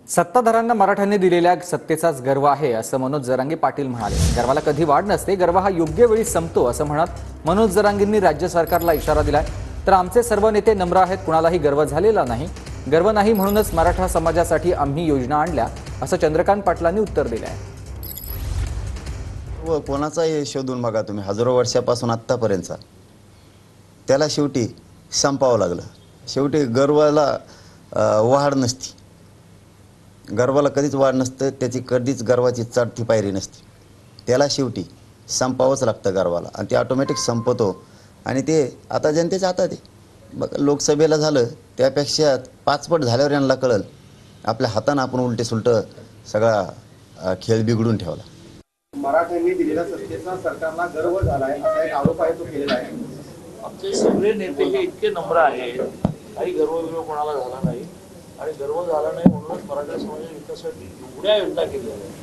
सत्ताधाऱ्यांना मराठ्यांनी दिलेल्या सत्तेचाच गर्व आहे असं मनोज जरांगे पाटील म्हणाले। गर्वाला कधी वाढ नसते, गर्व हा योग्य वेळी संपतो असं म्हणत मनोज जरांगेंनी राज्य सरकारला इशारा दिलाय। तर आमचे सर्व नेते नम्र आहेत, कुणालाही गर्व झालेला नाही, गर्व नाही म्हणूनच मराठा समाजासाठी आम्ही योजना आणल्या असं चंद्रकांत पाटलांनी उत्तर दिले आहे। व कोणाचाही शोधून बघा तुम्ही, हजारो वर्षापासून आत्तापर्यंतचा त्याला शेवटी संपावं लागलं। शेवटी गर्वाला वाढ नसती, गर्वाला कधीच वाढ नसतं, त्याची कधीच गर्वाची चढती पायरी नसते, त्याला शेवटी संपावंच लागतं गर्वाला, आणि ते ऑटोमॅटिक संपतो। आणि ते आता जनतेच्या हातात आहे। बघ, लोकसभेला झालं त्यापेक्षा 5 पट झाल्यावर यांना कळलं आपल्या हातानं आपण उलटे सुलट सगळा खेळ बिघडून ठेवला। मराठ्यांनी दिलेल्या सत्तेचा सरकारला गर्व झालाय असा एक आरोप आहे तो केलेला आहे। आमचे सगळे नेते हे इतके नम्र आहेत, काही गर्व कोणाला झाला नाही, आणि गर्व झाला नाही म्हणूनच मराठा समाजाच्या विकासासाठी एवढ्या योजना केल्या आहेत।